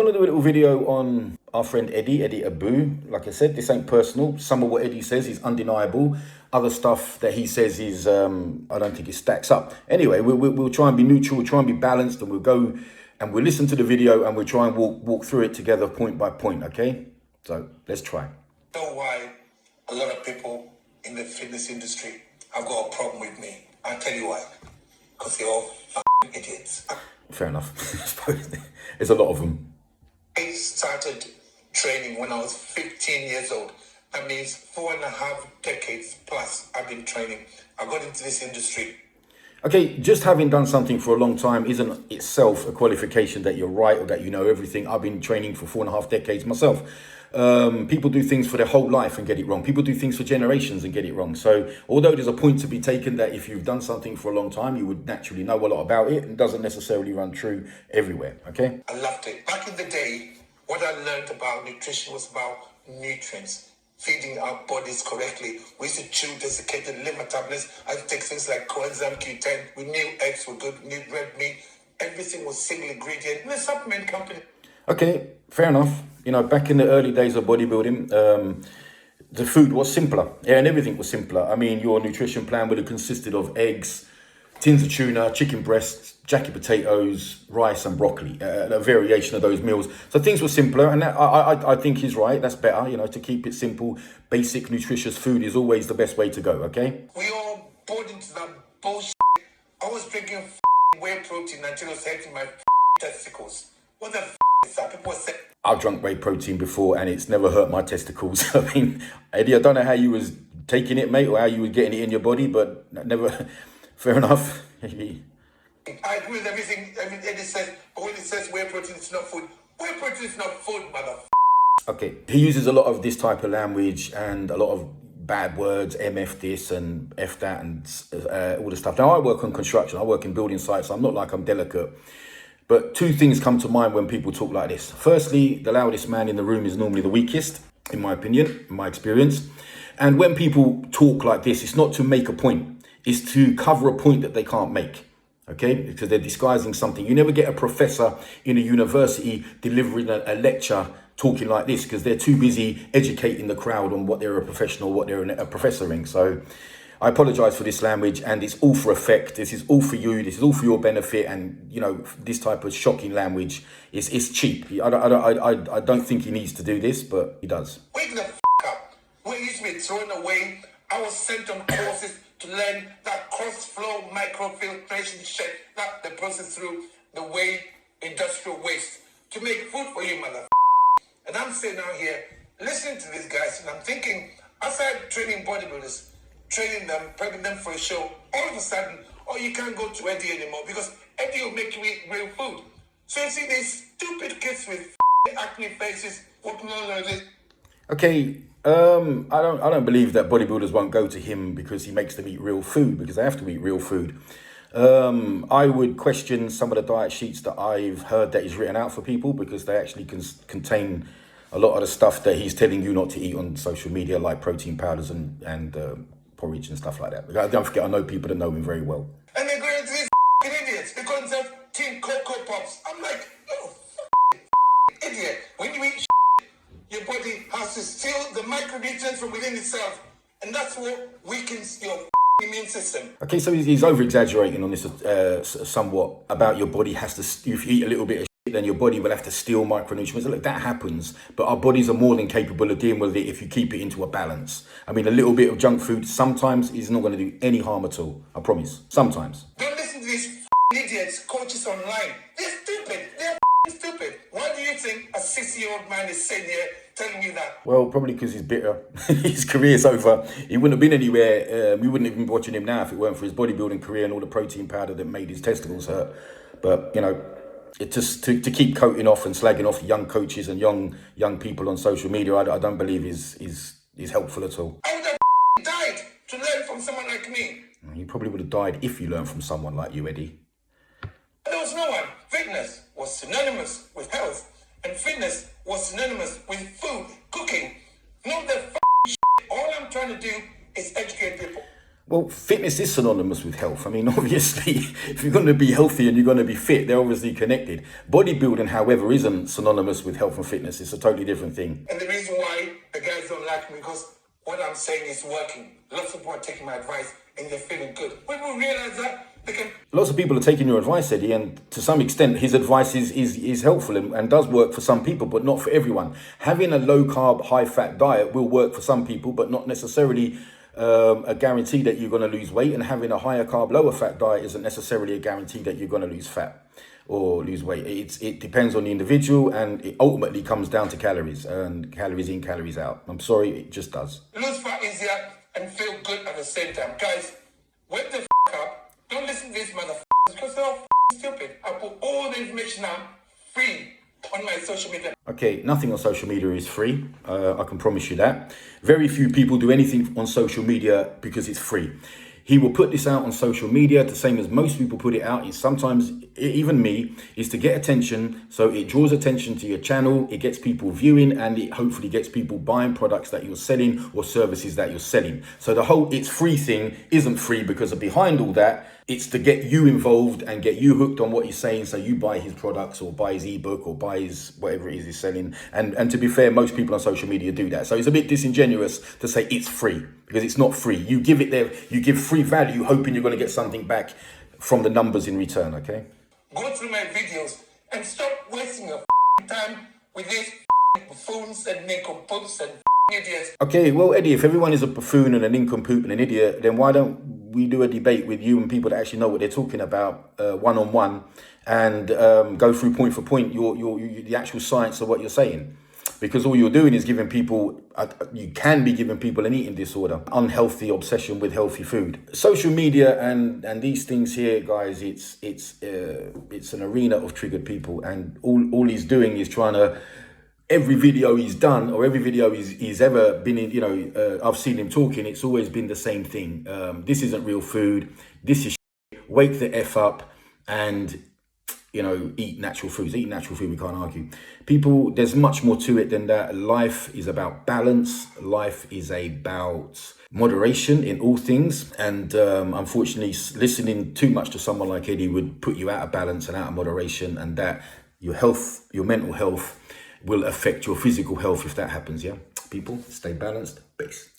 want to do a little video on our friend Eddie Abbew. Like I said, this ain't personal. Some of what Eddie says is undeniable. Other stuff that he says is, I don't think it stacks up. Anyway, we'll try and be neutral, we'll try and be balanced, and we'll go and we'll listen to the video and we'll try and walk through it together point by point, okay? So let's try. I know why a lot of people in the fitness industry have got a problem with me. I'll tell you why. Because they're all idiots. Fair enough. There's a lot of them. I started training when I was 15 years old. That means 4.5 decades plus I've been training. I got into this industry. Okay, just having done something for a long time isn't itself a qualification that you're right or that you know everything. I've been training for 4.5 decades myself. People do things for their whole life and get it wrong. People do things for generations and get it wrong. So although there's a point to be taken that if you've done something for a long time, you would naturally know a lot about it, and doesn't necessarily run true everywhere, okay? I loved it. Back in the day, what I learned about nutrition was about nutrients, feeding our bodies correctly. We used to chew desiccated liver tablets. I used to take things like coenzyme Q10. We knew eggs were good, we knew red meat. Everything was single ingredient. And the supplement company. Okay, fair enough. You know, back in the early days of bodybuilding, the food was simpler. Yeah, and everything was simpler. I mean, your nutrition plan would have consisted of eggs, tins of tuna, chicken breasts, jacket potatoes, rice and broccoli, a variation of those meals. So things were simpler, and that, I think he's right. That's better, you know, to keep it simple. Basic, nutritious food is always the best way to go, okay? We all bought into that bullshit. I was drinking whey protein until it was hitting my testicles. What the is that? People say I've drunk whey protein before and it's never hurt my testicles. I mean, Eddie, I don't know how you was taking it, mate, or how you were getting it in your body, but never. Fair enough. I agree with everything Eddie says, but when it says whey protein is not food, whey protein is not food, mother. Okay, he uses a lot of this type of language and a lot of bad words, MF this and F that and all the stuff. Now, I work on construction, I work in building sites, so I'm not like I'm delicate. But two things come to mind when people talk like this. Firstly, the loudest man in the room is normally the weakest, in my opinion, in my experience. And when people talk like this, it's not to make a point. It's to cover a point that they can't make, okay? Because they're disguising something. You never get a professor in a university delivering a lecture talking like this because they're too busy educating the crowd on what they're a professional, what they're a professor in. So I apologize for this language, and it's all for effect. This is all for you. This is all for your benefit. And, you know, this type of shocking language is cheap. I don't think he needs to do this, but he does. Wake the up. We used to be thrown away. I was sent on courses to learn that cross-flow microfiltration shit, not the process through the way industrial waste to make food for you, mother. And I'm sitting out here listening to these guys, and I'm thinking, I started training bodybuilders, training them, prepping them for a show. All of a sudden, oh, you can't go to Eddie anymore because Eddie will make you eat real food. So you see these stupid kids with acne faces walking on like this. Okay, I don't believe that bodybuilders won't go to him because he makes them eat real food, because they have to eat real food. I would question some of the diet sheets that I've heard that he's written out for people, because they actually contain a lot of the stuff that he's telling you not to eat on social media, like protein powders and porridge and stuff like that. Don't forget, I know people that know him very well. And they're going to these idiots. They call themselves Team Cocoa Pops. I'm like, oh, idiot. When you eat your body has to steal the micronutrients from within itself. And that's what weakens your immune system. Okay, so he's over-exaggerating on this somewhat about your body has to, if you eat a little bit of shit, then your body will have to steal micronutrients. Look, that happens, but our bodies are more than capable of dealing with it if you keep it into a balance. I mean, a little bit of junk food sometimes is not going to do any harm at all. I promise. Sometimes. Don't listen to these idiots, coaches online. They're stupid. They're stupid. Why do you think a 60-year-old man is sitting here telling you that? Well, probably because he's bitter. His career's over. He wouldn't have been anywhere. We wouldn't have been watching him now if it weren't for his bodybuilding career and all the protein powder that made his testicles hurt. But, you know, it just to keep coating off and slagging off young coaches and young people on social media, I don't believe is helpful at all. I would have died to learn from someone like me. You probably would have died if you learned from someone like you, Eddie. There was no one. Fitness was synonymous with health, and fitness was synonymous with food, cooking. Not the shit. All I'm trying to do is educate people. Well, fitness is synonymous with health. I mean, obviously, if you're going to be healthy and you're going to be fit, they're obviously connected. Bodybuilding, however, isn't synonymous with health and fitness. It's a totally different thing. And the reason why the guys don't like me, because what I'm saying is working. Lots of people are taking my advice and they're feeling good. When people realize that, they can... Lots of people are taking your advice, Eddie, and to some extent, his advice is helpful and does work for some people, but not for everyone. Having a low-carb, high-fat diet will work for some people, but not necessarily a guarantee that you're going to lose weight. And having a higher carb, lower fat diet isn't necessarily a guarantee that you're going to lose fat or lose weight. It depends on the individual, and it ultimately comes down to calories, and calories in, calories out. I'm sorry, it just does. Lose fat easier and feel good at the same time. Guys, wake the up. Don't listen to these motherfuckers because they're all stupid. I put all the information out free on my social media. Okay, nothing on social media is free. I can promise you that. Very few people do anything on social media because it's free. He will put this out on social media the same as most people put it out. It's sometimes, even me, is to get attention. So it draws attention to your channel, it gets people viewing, and it hopefully gets people buying products that you're selling or services that you're selling. So the whole it's free thing isn't free, because behind all that, it's to get you involved and get you hooked on what he's saying, so you buy his products or buy his ebook or buy his whatever it is he's selling. And to be fair, most people on social media do that. So it's a bit disingenuous to say it's free, because it's not free. You give it there, you give free value, hoping you're going to get something back from the numbers in return, okay? Go through my videos and stop wasting your time with these buffoons and nincompoops and idiots. Okay, well, Eddie, if everyone is a buffoon and a nincompoop and an idiot, then why don't we do a debate with you and people that actually know what they're talking about, one-on-one, and go through point for point the actual science of what you're saying? Because all you're doing is giving people, you can be giving people an eating disorder, unhealthy obsession with healthy food. Social media and these things here, guys, it's an arena of triggered people, and all he's doing is trying to, every video he's done or every video he's ever been in, I've seen him talking, it's always been the same thing. This isn't real food. This is shit. Wake the F up and, eat natural foods. Eat natural food, we can't argue. People, there's much more to it than that. Life is about balance. Life is about moderation in all things. And unfortunately, listening too much to someone like Eddie would put you out of balance and out of moderation, and that your health, your mental health will affect your physical health if that happens, yeah? People, stay balanced. Peace.